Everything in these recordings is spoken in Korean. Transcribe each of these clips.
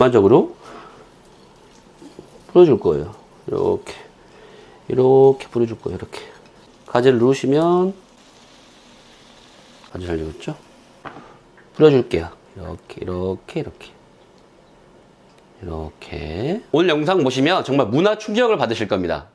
일반적으로 풀어줄 거예요. 이렇게 풀어줄 거예요. 이렇게 가지를 누르시면 아주 잘 익었죠? 풀어줄게요. 이렇게. 오늘 영상 보시면 정말 문화 충격을 받으실 겁니다.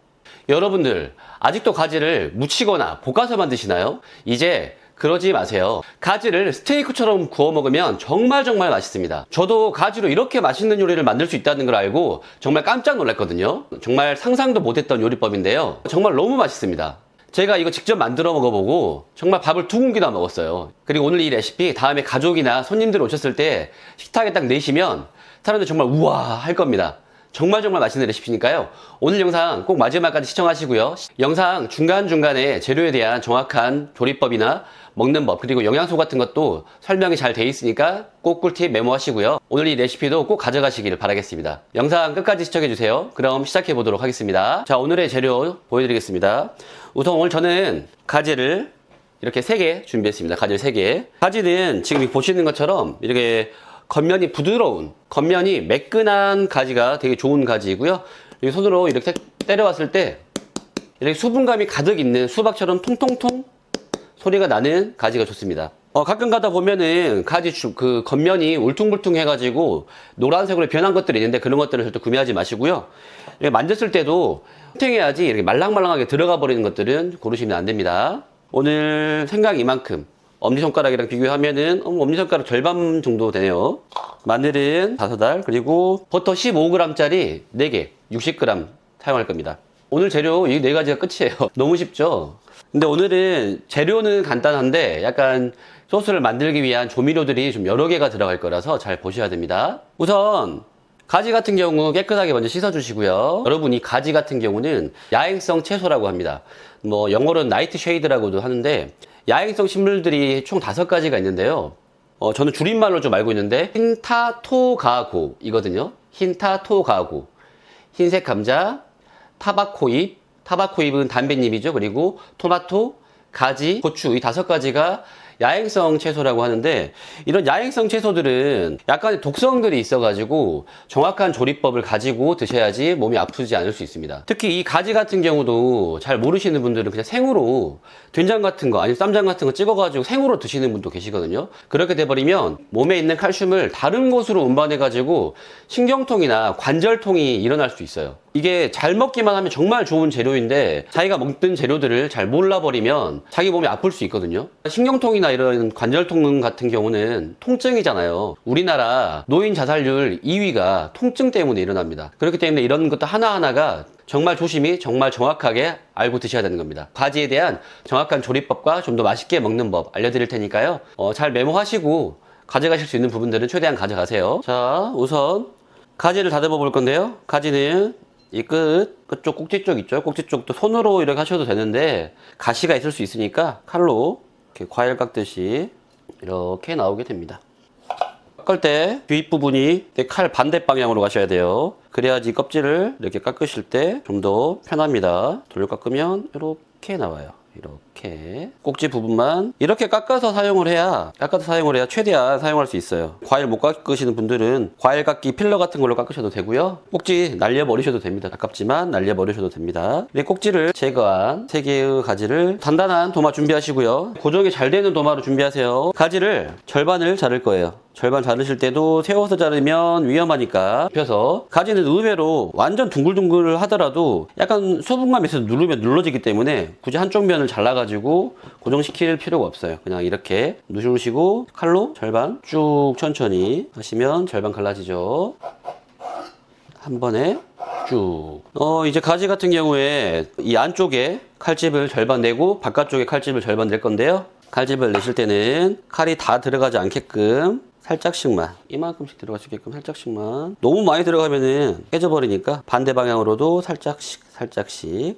여러분들 아직도 가지를 무치거나 볶아서만 드시나요? 이제 그러지 마세요. 가지를 스테이크처럼 구워 먹으면 정말 맛있습니다. 저도 가지로 이렇게 맛있는 요리를 만들 수 있다는 걸 알고 정말 깜짝 놀랐거든요. 정말 상상도 못했던 요리법인데요. 정말 너무 맛있습니다. 제가 이거 직접 만들어 먹어보고 정말 밥을 2공기나 먹었어요. 그리고 오늘 이 레시피 다음에 가족이나 손님들 오셨을 때 식탁에 딱 내시면 사람들 정말 우와 할 겁니다. 정말 맛있는 레시피니까요. 오늘 영상 꼭 마지막까지 시청하시고요. 영상 중간중간에 재료에 대한 정확한 조리법이나 먹는 법 그리고 영양소 같은 것도 설명이 잘 돼 있으니까 꼭 꿀팁 메모하시고요. 오늘 이 레시피도 꼭 가져가시기를 바라겠습니다. 영상 끝까지 시청해주세요. 그럼 시작해 보도록 하겠습니다. 자, 오늘의 재료 보여드리겠습니다. 우선 오늘 저는 가지를 이렇게 3개 준비했습니다. 가지를 3개. 가지는 지금 보시는 것처럼 이렇게 겉면이 부드러운, 겉면이 매끈한 가지가 되게 좋은 가지이고요. 손으로 이렇게 때려왔을 때 이렇게 수분감이 가득 있는 수박처럼 통통통 소리가 나는 가지가 좋습니다. 가끔 가다 보면은 가지 그 겉면이 울퉁불퉁 해가지고 노란색으로 변한 것들이 있는데 그런 것들은 절대 구매하지 마시고요. 이렇게 만졌을 때도 탱탱해야지 이렇게 말랑말랑하게 들어가 버리는 것들은 고르시면 안 됩니다. 오늘 생강 이만큼. 엄지손가락이랑 비교하면은 엄지손가락 절반 정도 되네요. 마늘은 5알, 그리고 버터 15g짜리 4개, 60g 사용할 겁니다. 오늘 재료 이 4가지가 끝이에요. 너무 쉽죠? 근데 오늘은 재료는 간단한데 약간 소스를 만들기 위한 조미료들이 좀 여러 개가 들어갈 거라서 잘 보셔야 됩니다. 우선 가지 같은 경우 깨끗하게 먼저 씻어 주시고요. 여러분 이 가지 같은 경우는 야행성 채소라고 합니다. 뭐 영어로는 나이트 쉐이드라고도 하는데 야행성 식물들이 총 5가지가 있는데요. 저는 줄임말로 좀 알고 있는데 흰타토가고 이거든요. 흰타토가고, 흰색 감자, 타바코잎은 담뱃잎이죠. 그리고 토마토, 가지, 고추 이 5가지가 야행성 채소라고 하는데 이런 야행성 채소들은 약간의 독성들이 있어가지고 정확한 조리법을 가지고 드셔야지 몸이 아프지 않을 수 있습니다. 특히 이 가지 같은 경우도 잘 모르시는 분들은 그냥 생으로 된장 같은 거 아니면 쌈장 같은 거 찍어가지고 생으로 드시는 분도 계시거든요. 그렇게 돼버리면 몸에 있는 칼슘을 다른 곳으로 운반해가지고 신경통이나 관절통이 일어날 수 있어요. 이게 잘 먹기만 하면 정말 좋은 재료인데 자기가 먹던 재료들을 잘 몰라버리면 자기 몸이 아플 수 있거든요. 신경통이나 이런 관절통 같은 경우는 통증이잖아요. 우리나라 노인 자살률 2위가 통증 때문에 일어납니다. 그렇기 때문에 이런 것도 하나하나가 정말 조심히 정말 정확하게 알고 드셔야 되는 겁니다. 가지에 대한 정확한 조리법과 좀 더 맛있게 먹는 법 알려드릴 테니까요. 잘 메모하시고 가져가실 수 있는 부분들은 최대한 가져가세요. 자, 우선 가지를 다듬어 볼 건데요. 가지는 이 끝쪽 꼭지 쪽 있죠? 꼭지 쪽도 손으로 이렇게 하셔도 되는데 가시가 있을 수 있으니까 칼로 이렇게 과일 깎듯이 이렇게 나오게 됩니다. 깎을 때 뒷부분이 칼 반대 방향으로 가셔야 돼요. 그래야지 껍질을 이렇게 깎으실 때 좀 더 편합니다. 돌려 깎으면 이렇게 나와요. 이렇게 꼭지 부분만 이렇게 깎아서 사용을 해야 최대한 사용할 수 있어요. 과일 못 깎으시는 분들은 과일 깎기 필러 같은 걸로 깎으셔도 되고요. 꼭지 날려버리셔도 됩니다. 아깝지만 날려버리셔도 됩니다. 이 꼭지를 제거한 3개의 가지를 단단한 도마 준비하시고요. 고정이 잘 되는 도마로 준비하세요. 가지를 절반을 자를 거예요. 절반 자르실 때도 세워서 자르면 위험하니까 펴서 가지는 의외로 완전 둥글둥글 하더라도 약간 수분감이 있어서 누르면 눌러지기 때문에 굳이 한쪽 면을 잘라가지고 고정시킬 필요가 없어요. 그냥 이렇게 누르시고 칼로 절반 쭉 천천히 하시면 절반 갈라지죠. 한 번에 쭉. 이제 가지 같은 경우에 이 안쪽에 칼집을 절반 내고 바깥쪽에 칼집을 절반 낼 건데요. 칼집을 내실 때는 칼이 다 들어가지 않게끔 살짝씩만, 이만큼씩 들어갈 수 있게끔 살짝씩만. 너무 많이 들어가면은 깨져버리니까 반대 방향으로도 살짝씩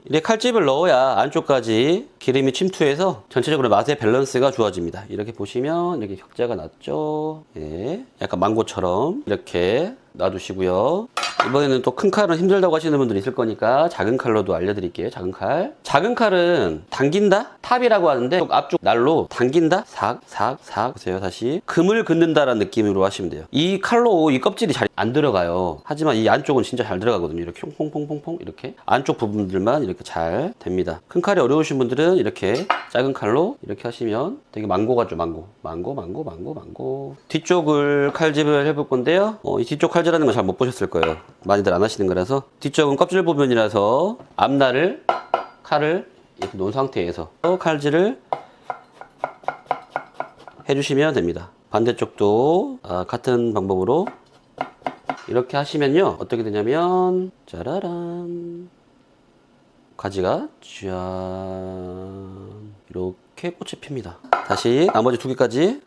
이렇게 칼집을 넣어야 안쪽까지 기름이 침투해서 전체적으로 맛의 밸런스가 좋아집니다. 이렇게 보시면 이렇게 격자가 났죠. 예, 약간 망고처럼 이렇게 놔두시고요. 이번에는 또 큰 칼은 힘들다고 하시는 분들이 있을 거니까 작은 칼로도 알려드릴게요. 작은 칼. 작은 칼은 당긴다? 탑이라고 하는데 앞쪽 날로 당긴다? 삭, 삭, 삭. 보세요. 다시. 금을 긋는다라는 느낌으로 하시면 돼요. 이 칼로 이 껍질이 잘 안 들어가요. 하지만 이 안쪽은 진짜 잘 들어가거든요. 이렇게 퐁퐁퐁퐁 이렇게. 안쪽 부분들만 이렇게 잘 됩니다. 큰 칼이 어려우신 분들은 이렇게 작은 칼로 이렇게 하시면 되게 망고 같죠? 망고. 뒤쪽을 칼질을 해볼 건데요. 이 뒤쪽 칼질하는 거 잘 못 보셨을 거예요. 많이들 안 하시는 거라서. 뒤쪽은 껍질 부분이라서 앞날을 칼을 이렇게 놓은 상태에서 칼질을 해주시면 됩니다. 반대쪽도 같은 방법으로 이렇게 하시면요. 어떻게 되냐면 짜라란 가지가 짠 이렇게 꽃이 핍니다. 다시 나머지 두 개까지.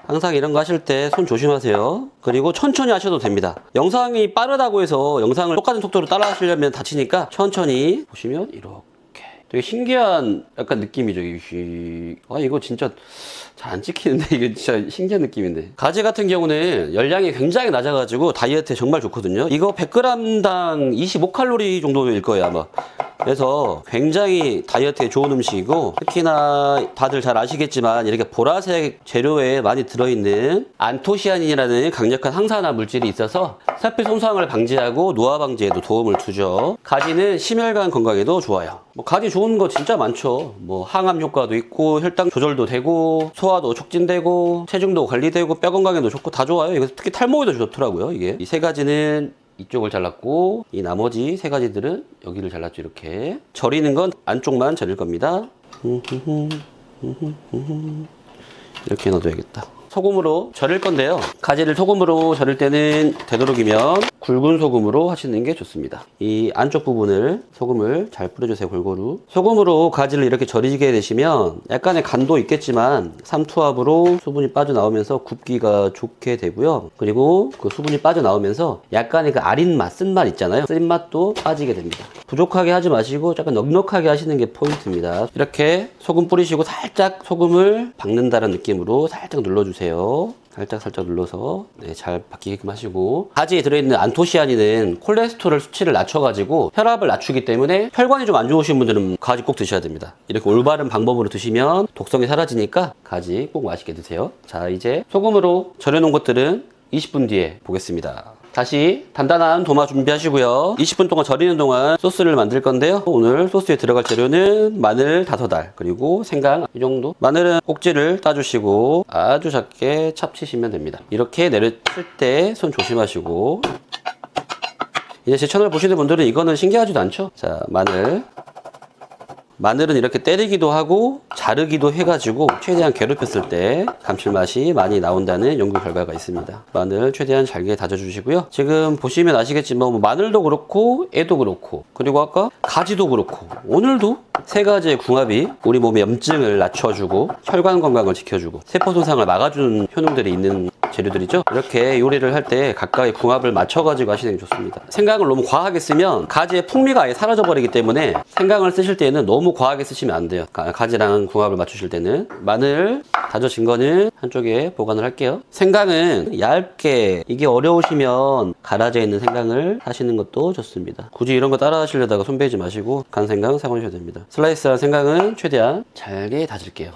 항상 이런 거 하실 때 손 조심하세요. 그리고 천천히 하셔도 됩니다. 영상이 빠르다고 해서 영상을 똑같은 속도로 따라 하시려면 다치니까 천천히 보시면 이렇게 되게 신기한 약간 느낌이죠. 이거 진짜 잘 안 찍히는데 이게 진짜 신기한 느낌인데. 가지 같은 경우는 열량이 굉장히 낮아가지고 다이어트에 정말 좋거든요. 이거 100g당 25칼로리 정도일 거예요 아마. 그래서 굉장히 다이어트에 좋은 음식이고, 특히나 다들 잘 아시겠지만 이렇게 보라색 재료에 많이 들어있는 안토시아닌이라는 강력한 항산화 물질이 있어서 세포 손상을 방지하고 노화 방지에도 도움을 주죠. 가지는 심혈관 건강에도 좋아요. 가지 좋은 거 진짜 많죠. 항암 효과도 있고 혈당 조절도 되고 소화도 촉진되고 체중도 관리되고 뼈 건강에도 좋고 다 좋아요. 이거 특히 탈모에도 좋더라고요. 이게 이 세 가지는 이쪽을 잘랐고 이 나머지 세 가지들은 여기를 잘랐죠. 이렇게 절이는 건 안쪽만 절일 겁니다. 이렇게 넣어둬야겠다. 소금으로 절일 건데요. 가지를 소금으로 절일 때는 되도록이면 굵은 소금으로 하시는 게 좋습니다. 이 안쪽 부분을 소금을 잘 뿌려주세요. 골고루. 소금으로 가지를 이렇게 절이게 되시면 약간의 간도 있겠지만 삼투압으로 수분이 빠져나오면서 굽기가 좋게 되고요. 그리고 그 수분이 빠져나오면서 약간의 그 아린 맛, 쓴맛 있잖아요. 쓴맛도 빠지게 됩니다. 부족하게 하지 마시고 약간 넉넉하게 하시는 게 포인트입니다. 이렇게 소금 뿌리시고 살짝 소금을 박는다는 느낌으로 살짝 눌러주세요. 살짝 눌러서 잘 박히게끔 하시고, 가지에 들어있는 안토시아닌은 콜레스테롤 수치를 낮춰가지고 혈압을 낮추기 때문에 혈관이 좀 안 좋으신 분들은 가지 꼭 드셔야 됩니다. 이렇게 올바른 방법으로 드시면 독성이 사라지니까 가지 꼭 맛있게 드세요. 자, 이제 소금으로 절여놓은 것들은 20분 뒤에 보겠습니다. 다시 단단한 도마 준비하시고요. 20분 동안 절이는 동안 소스를 만들 건데요. 오늘 소스에 들어갈 재료는 마늘 5알, 그리고 생강 이 정도. 마늘은 꼭지를 따주시고 아주 작게 찹치시면 됩니다. 이렇게 내려칠 때 손 조심하시고. 이제 제 채널 보시는 분들은 이거는 신기하지도 않죠? 자, 마늘은 이렇게 때리기도 하고 자르기도 해가지고 최대한 괴롭혔을 때 감칠맛이 많이 나온다는 연구 결과가 있습니다. 마늘 최대한 잘게 다져주시고요. 지금 보시면 아시겠지만 마늘도 그렇고 애도 그렇고 그리고 아까 가지도 그렇고 오늘도 세 가지의 궁합이 우리 몸의 염증을 낮춰주고 혈관 건강을 지켜주고 세포 손상을 막아주는 효능들이 있는 재료들이죠. 이렇게 요리를 할 때 각각의 궁합을 맞춰가지고 하시는 게 좋습니다. 생강을 너무 과하게 쓰면 가지의 풍미가 아예 사라져버리기 때문에 생강을 쓰실 때는 너무 과하게 쓰시면 안 돼요. 가지랑 궁합을 맞추실 때는. 마늘 다져진 거는 한쪽에 보관을 할게요. 생강은 얇게, 이게 어려우시면 갈아져 있는 생강을 하시는 것도 좋습니다. 굳이 이런 거 따라 하시려다가 손 베지 마시고 간 생강 사용하셔도 됩니다. 슬라이스한 생강은 최대한 잘게 다질게요.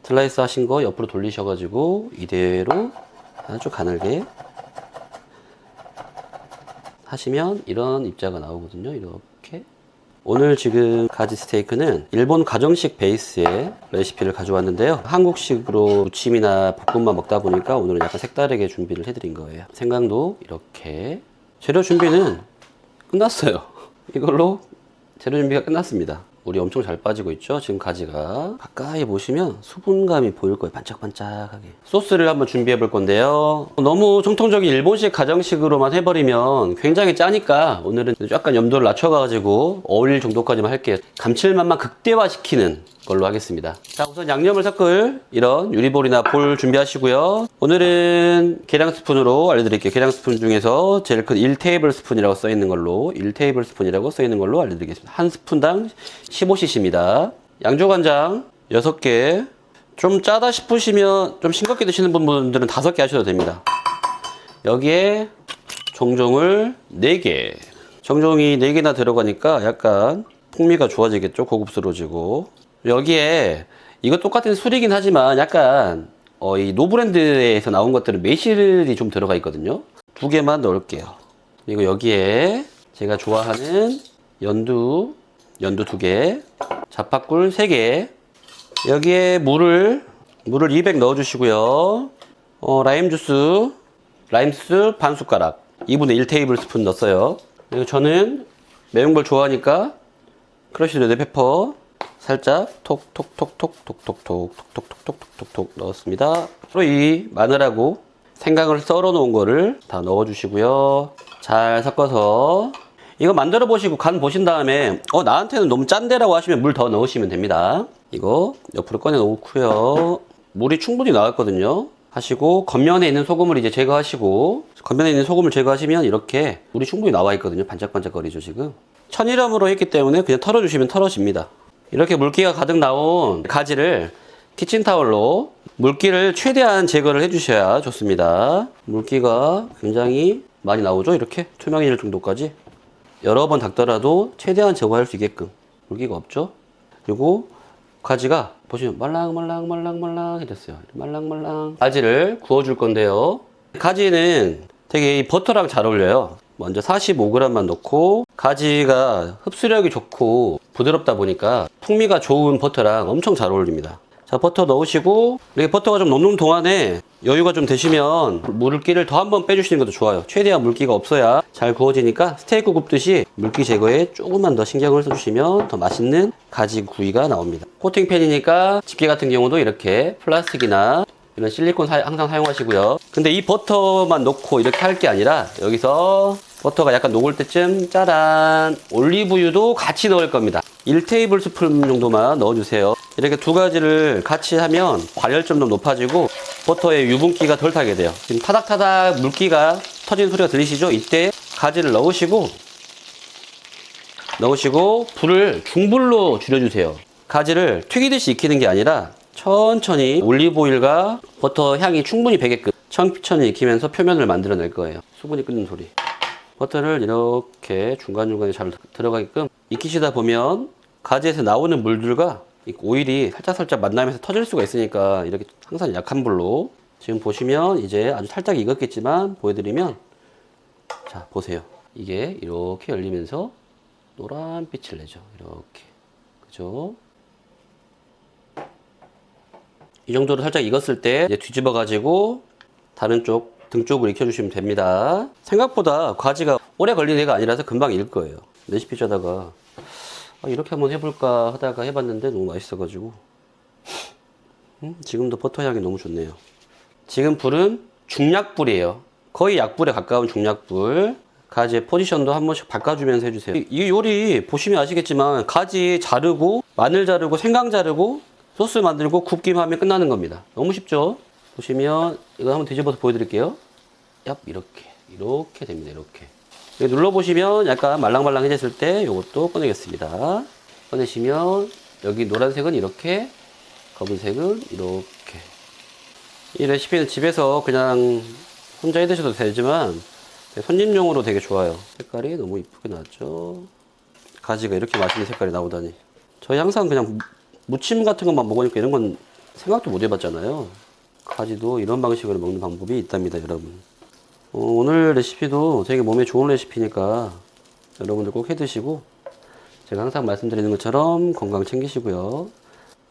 슬라이스 하신 거 옆으로 돌리셔가지고 이대로 아주 가늘게 하시면 이런 입자가 나오거든요. 이렇게. 오늘 지금 가지 스테이크는 일본 가정식 베이스의 레시피를 가져왔는데요. 한국식으로 무침이나 볶음만 먹다 보니까 오늘은 약간 색다르게 준비를 해드린 거예요. 생강도 이렇게. 재료 준비는 끝났어요. 이걸로 재료 준비가 끝났습니다. 물이 엄청 잘 빠지고 있죠. 지금 가지가 가까이 보시면 수분감이 보일 거예요. 반짝반짝하게. 소스를 한번 준비해 볼 건데요. 너무 정통적인 일본식 가정식으로만 해버리면 굉장히 짜니까 오늘은 약간 염도를 낮춰가지고 어울릴 정도까지만 할게요. 감칠맛만 극대화시키는 걸로 하겠습니다. 자, 우선 양념을 섞을 이런 유리볼이나 볼 준비하시고요. 오늘은 계량 스푼으로 알려드릴게요. 계량 스푼 중에서 제일 큰 1테이블스푼이라고 써있는 걸로 1테이블스푼이라고 써있는 걸로 알려드리겠습니다. 한 스푼당 15cc입니다. 양조간장 6개, 좀 짜다 싶으시면 좀 싱겁게 드시는 분들은 5개 하셔도 됩니다. 여기에 정종을 4개. 정종이 4개나 들어가니까 약간 풍미가 좋아지겠죠. 고급스러워지고. 여기에 이거 똑같은 술이긴 하지만 약간 이 노브랜드에서 나온 것들은 매실이 좀 들어가 있거든요. 2개만 넣을게요. 그리고 여기에 제가 좋아하는 연두 2개, 자파꿀 3개, 여기에 물을 200 넣어주시고요. 라임 주스 반 숟가락, 2분의 1 테이블 스푼 넣었어요. 그리고 저는 매운 걸 좋아하니까 크러쉬드 레드페퍼 살짝 톡톡톡톡톡톡톡톡톡톡톡톡 넣었습니다. 그리고 이 마늘하고 생강을 썰어 놓은 거를 다 넣어 주시고요. 잘 섞어서 이거 만들어 보시고 간 보신 다음에 나한테는 너무 짠데라고 하시면 물 더 넣으시면 됩니다. 이거 옆으로 꺼내 놓고요. 물이 충분히 나왔거든요. 하시고 겉면에 있는 소금을 이제 제거하시고, 겉면에 있는 소금을 제거하시면 이렇게 물이 충분히 나와 있거든요. 반짝반짝거리죠 지금. 천일염으로 했기 때문에 그냥 털어주시면 털어집니다. 이렇게 물기가 가득 나온 가지를 키친타월로 물기를 최대한 제거를 해주셔야 좋습니다. 물기가 굉장히 많이 나오죠. 이렇게 투명해질 정도까지 여러 번 닦더라도 최대한 제거할 수 있게끔. 물기가 없죠. 그리고 가지가 보시면 말랑말랑말랑말랑해졌어요. 말랑말랑. 가지를 구워줄 건데요. 가지는 되게 버터랑 잘 어울려요. 먼저 45g만 넣고, 가지가 흡수력이 좋고 부드럽다 보니까 풍미가 좋은 버터랑 엄청 잘 어울립니다. 자, 버터 넣으시고, 이렇게 버터가 좀 녹는 동안에 여유가 좀 되시면 물기를 더 한번 빼주시는 것도 좋아요. 최대한 물기가 없어야 잘 구워지니까 스테이크 굽듯이 물기 제거에 조금만 더 신경을 써주시면 더 맛있는 가지 구이가 나옵니다. 코팅팬이니까 집게 같은 경우도 이렇게 플라스틱이나 이런 실리콘 항상 사용하시고요. 근데 이 버터만 넣고 이렇게 할 게 아니라 여기서 버터가 약간 녹을 때쯤 짜란, 올리브유도 같이 넣을 겁니다. 1테이블 스푼 정도만 넣어주세요. 이렇게 두 가지를 같이 하면 발열점도 높아지고 버터의 유분기가 덜 타게 돼요. 지금 타닥타닥 물기가 터지는 소리가 들리시죠? 이때 가지를 넣으시고 불을 중불로 줄여주세요. 가지를 튀기듯이 익히는 게 아니라 천천히 올리브오일과 버터 향이 충분히 배게끔 천천히 익히면서 표면을 만들어낼 거예요. 수분이 끓는 소리. 버터를 이렇게 중간중간에 잘 들어가게끔 익히시다 보면 가지에서 나오는 물들과 오일이 살짝살짝 만나면서 터질 수가 있으니까 이렇게 항상 약한 불로. 지금 보시면 이제 아주 살짝 익었겠지만 보여드리면, 자 보세요. 이게 이렇게 열리면서 노란 빛을 내죠. 이렇게. 그죠? 이 정도로 살짝 익었을 때 이제 뒤집어 가지고 다른 쪽 등 쪽을 익혀주시면 됩니다. 생각보다 가지가 오래 걸리는 애가 아니라서 금방 익을 거예요. 레시피 짜다가 이렇게 한번 해볼까 하다가 해봤는데 너무 맛있어가지고 지금도 버터 향이 너무 좋네요. 지금 불은 중약불이에요. 거의 약불에 가까운 중약불. 가지의 포지션도 한 번씩 바꿔주면서 해주세요. 이 요리 보시면 아시겠지만 가지 자르고 마늘 자르고 생강 자르고 소스 만들고 굽기만 하면 끝나는 겁니다. 너무 쉽죠? 보시면 이거 한번 뒤집어서 보여드릴게요. 얍, 이렇게 됩니다. 이렇게 눌러보시면 약간 말랑말랑해졌을 때 이것도 꺼내겠습니다. 꺼내시면 여기 노란색은 이렇게, 검은색은 이렇게. 이 레시피는 집에서 그냥 혼자 해 드셔도 되지만 손님용으로 되게 좋아요. 색깔이 너무 이쁘게 나왔죠. 가지가 이렇게 맛있는 색깔이 나오다니. 저희 항상 그냥 무침 같은 것만 먹으니까 이런 건 생각도 못 해봤잖아요. 가지도 이런 방식으로 먹는 방법이 있답니다, 여러분. 오늘 레시피도 되게 몸에 좋은 레시피니까 여러분들 꼭 해 드시고, 제가 항상 말씀드리는 것처럼 건강 챙기시고요.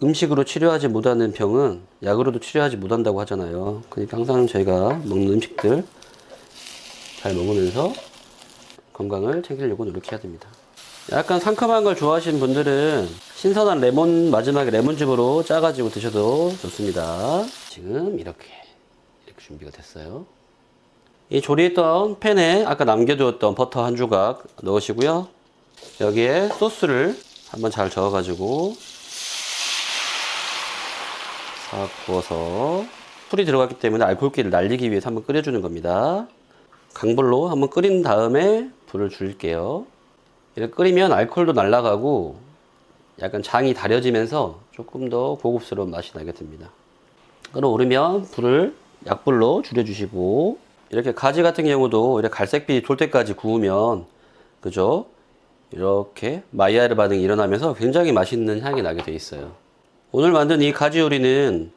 음식으로 치료하지 못하는 병은 약으로도 치료하지 못한다고 하잖아요. 그러니까 항상 저희가 먹는 음식들 잘 먹으면서 건강을 챙기려고 노력해야 됩니다. 약간 상큼한 걸 좋아하시는 분들은 신선한 레몬, 마지막에 레몬즙으로 짜가지고 드셔도 좋습니다. 지금 이렇게 준비가 됐어요. 이 조리했던 팬에 아까 남겨두었던 버터 한 조각 넣으시고요. 여기에 소스를 한번 잘 저어가지고 싹 부어서, 풀이 들어갔기 때문에 알코올기를 날리기 위해서 한번 끓여주는 겁니다. 강불로 한번 끓인 다음에 불을 줄게요. 이렇게 끓이면 알코올도 날아가고 약간 장이 다려지면서 좀 조금 더 고급스러운 맛이 나게 됩니다. 끓어오르면 불을 약불로 줄여주시고, 이렇게 가지 같은 경우도 이렇게 갈색빛이 돌 때까지 구우면, 그죠? 이렇게 마이야르 반응이 일어나면서 굉장히 맛있는 향이 나게 돼 있어요. 오늘 만든 이 가지 요리는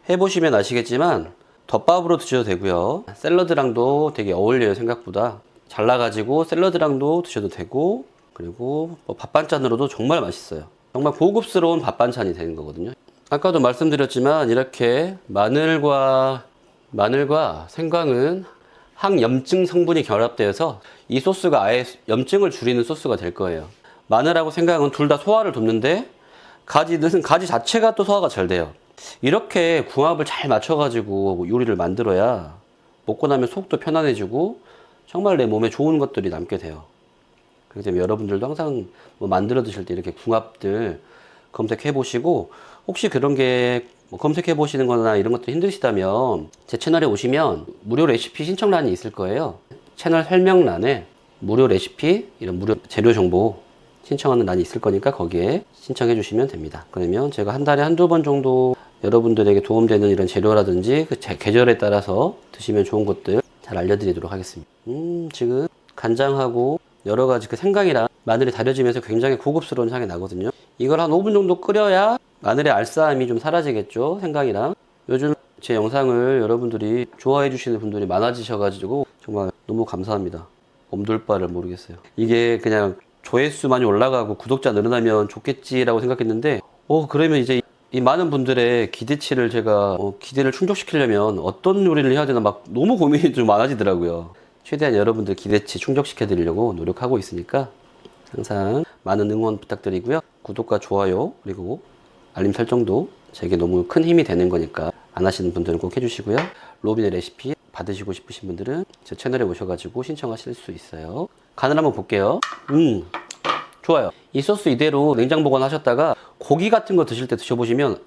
해보시면 아시겠지만 덮밥으로 드셔도 되고요. 샐러드랑도 되게 어울려요. 생각보다 잘라가지고 샐러드랑도 드셔도 되고, 그리고 밥 반찬으로도 정말 맛있어요. 정말 고급스러운 밥 반찬이 되는 거거든요. 아까도 말씀드렸지만 이렇게 마늘과 생강은 항염증 성분이 결합되어서 이 소스가 아예 염증을 줄이는 소스가 될 거예요. 마늘하고 생강은 둘 다 소화를 돕는데 가지 자체가 또 소화가 잘 돼요. 이렇게 궁합을 잘 맞춰가지고 요리를 만들어야 먹고 나면 속도 편안해지고 정말 내 몸에 좋은 것들이 남게 돼요. 그렇기 때문에 여러분들도 항상 뭐 만들어 드실 때 이렇게 궁합들 검색해 보시고, 혹시 그런 게 뭐 검색해 보시는 거나 이런 것도 힘드시다면 제 채널에 오시면 무료 레시피 신청란이 있을 거예요. 채널 설명란에 무료 레시피, 이런 무료 재료 정보 신청하는欄이 있을 거니까 거기에 신청해 주시면 됩니다. 그러면 제가 한 달에 한두 번 정도 여러분들에게 도움되는 이런 재료라든지 그 계절에 따라서 드시면 좋은 것들 잘 알려드리도록 하겠습니다. 지금 간장하고 여러 가지 그 생강이랑 마늘이 다려지면서 굉장히 고급스러운 향이 나거든요. 이걸 한 5분 정도 끓여야 마늘의 알싸함이 좀 사라지겠죠, 생강이랑. 요즘 제 영상을 여러분들이 좋아해 주시는 분들이 많아지셔가지고 정말 너무 감사합니다. 몸둘 바를 모르겠어요. 이게 그냥 조회수 많이 올라가고 구독자 늘어나면 좋겠지라고 생각했는데, 그러면 이제 이 많은 분들의 기대치를 제가 기대를 충족시키려면 어떤 요리를 해야 되나 막 너무 고민이 좀 많아지더라고요. 최대한 여러분들 기대치 충족시켜 드리려고 노력하고 있으니까 항상 많은 응원 부탁드리고요. 구독과 좋아요 그리고 알림 설정도 제게 너무 큰 힘이 되는 거니까 안 하시는 분들은 꼭 해주시고요. 로빈의 레시피 받으시고 싶으신 분들은 제 채널에 오셔가지고 신청하실 수 있어요. 간을 한번 볼게요. 좋아요. 이 소스 이대로 냉장 보관하셨다가 고기 같은 거 드실 때 드셔보시면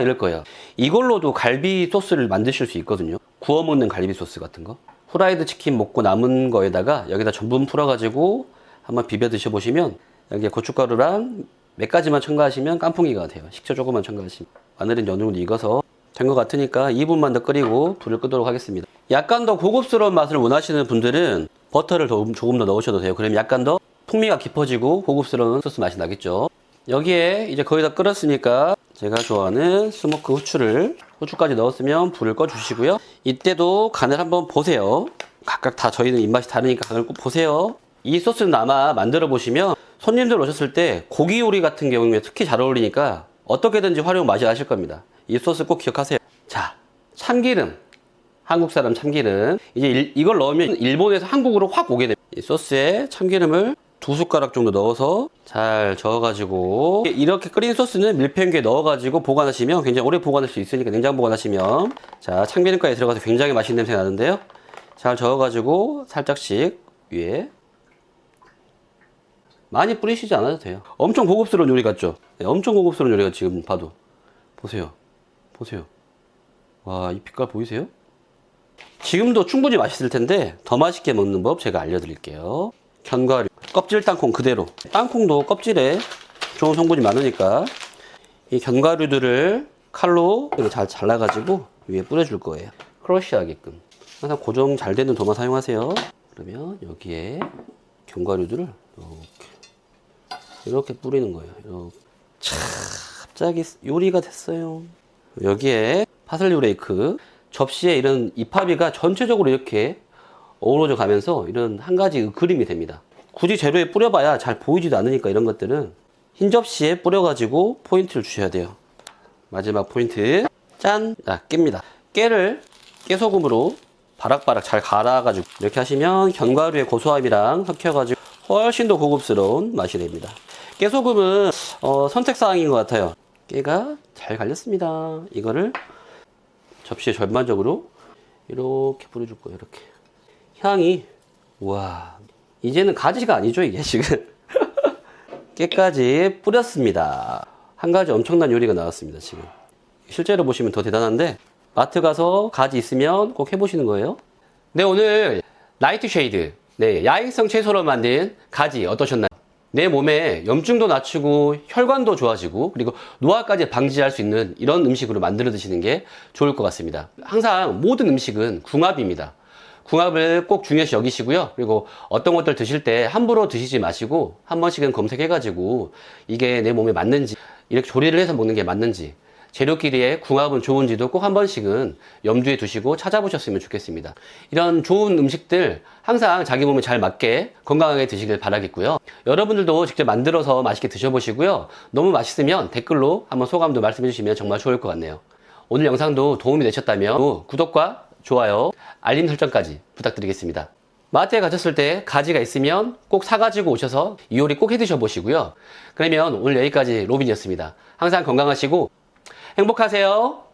이럴 거예요. 이걸로도 갈비 소스를 만드실 수 있거든요. 구워 먹는 갈비 소스 같은 거. 후라이드 치킨 먹고 남은 거에다가 여기다 전분 풀어가지고 한번 비벼 드셔보시면, 여기에 고춧가루랑 몇 가지만 첨가하시면 깐풍기가 돼요. 식초 조금만 첨가하시면. 마늘은 어느 정도 익어서 된 것 같으니까 2분만 더 끓이고 불을 끄도록 하겠습니다. 약간 더 고급스러운 맛을 원하시는 분들은 버터를 조금 더 넣으셔도 돼요. 그러면 약간 더 풍미가 깊어지고 고급스러운 소스 맛이 나겠죠. 여기에 이제 거의 다 끓었으니까 제가 좋아하는 스모크 후추까지 넣었으면 불을 꺼주시고요. 이때도 간을 한번 보세요. 각각 다 저희는 입맛이 다르니까 간을 꼭 보세요. 이 소스는 아마 만들어 보시면 손님들 오셨을 때 고기 요리 같은 경우에 특히 잘 어울리니까 어떻게든지 활용 맛이 나실 겁니다. 이 소스 꼭 기억하세요. 자, 참기름. 한국 사람 참기름. 이제 이걸 넣으면 일본에서 한국으로 확 오게 됩니다. 이 소스에 참기름을 2숟가락 정도 넣어서 잘 저어가지고, 이렇게 끓인 소스는 밀폐용기에 넣어가지고 보관하시면 굉장히 오래 보관할 수 있으니까 냉장 보관하시면, 자, 참기름까지 들어가서 굉장히 맛있는 냄새가 나는데요. 잘 저어가지고 살짝씩 위에 많이 뿌리시지 않아도 돼요. 엄청 고급스러운 요리 같죠? 네, 엄청 고급스러운 요리가 지금 봐도. 보세요. 와, 이 빛깔 보이세요? 지금도 충분히 맛있을 텐데 더 맛있게 먹는 법 제가 알려드릴게요. 견과류, 껍질 땅콩 그대로. 땅콩도 껍질에 좋은 성분이 많으니까 이 견과류들을 칼로 잘 잘라가지고 위에 뿌려줄 거예요. 크러쉬하게끔. 항상 고정 잘 되는 도마 사용하세요. 그러면 여기에 견과류들을 이렇게 뿌리는 거예요. 이렇게. 갑자기 요리가 됐어요. 여기에 파슬리 브레이크, 접시에 이런 이파비가 전체적으로 이렇게 어우러져 가면서 이런 한 가지 그림이 됩니다. 굳이 재료에 뿌려봐야 잘 보이지도 않으니까 이런 것들은 흰 접시에 뿌려가지고 포인트를 주셔야 돼요. 마지막 포인트, 짠! 자, 깨입니다. 깨소금으로 바락바락 잘 갈아가지고 이렇게 하시면 견과류의 고소함이랑 섞여가지고 훨씬 더 고급스러운 맛이 됩니다. 깨소금은 선택사항인 것 같아요. 깨가 잘 갈렸습니다. 이거를 접시에 전반적으로 이렇게 뿌려줄 거예요. 이렇게 향이, 와, 이제는 가지가 아니죠 이게 지금. 깨까지 뿌렸습니다. 한 가지 엄청난 요리가 나왔습니다. 지금 실제로 보시면 더 대단한데, 마트 가서 가지 있으면 꼭 해보시는 거예요. 네, 오늘 나이트 쉐이드, 네, 야행성 채소로 만든 가지 어떠셨나요? 내 몸에 염증도 낮추고 혈관도 좋아지고 그리고 노화까지 방지할 수 있는 이런 음식으로 만들어 드시는 게 좋을 것 같습니다. 항상 모든 음식은 궁합입니다. 궁합을 꼭 중요시 여기시고요. 그리고 어떤 것들 드실 때 함부로 드시지 마시고 한 번씩은 검색해가지고 이게 내 몸에 맞는지, 이렇게 조리를 해서 먹는 게 맞는지, 재료끼리의 궁합은 좋은지도 꼭 한 번씩은 염두에 두시고 찾아보셨으면 좋겠습니다. 이런 좋은 음식들 항상 자기 몸에 잘 맞게 건강하게 드시길 바라겠고요. 여러분들도 직접 만들어서 맛있게 드셔보시고요. 너무 맛있으면 댓글로 한번 소감도 말씀해 주시면 정말 좋을 것 같네요. 오늘 영상도 도움이 되셨다면 구독과 좋아요, 알림 설정까지 부탁드리겠습니다. 마트에 가셨을 때 가지가 있으면 꼭 사가지고 오셔서 이 요리 꼭 해 드셔보시고요. 그러면 오늘 여기까지 로빈이었습니다. 항상 건강하시고 행복하세요.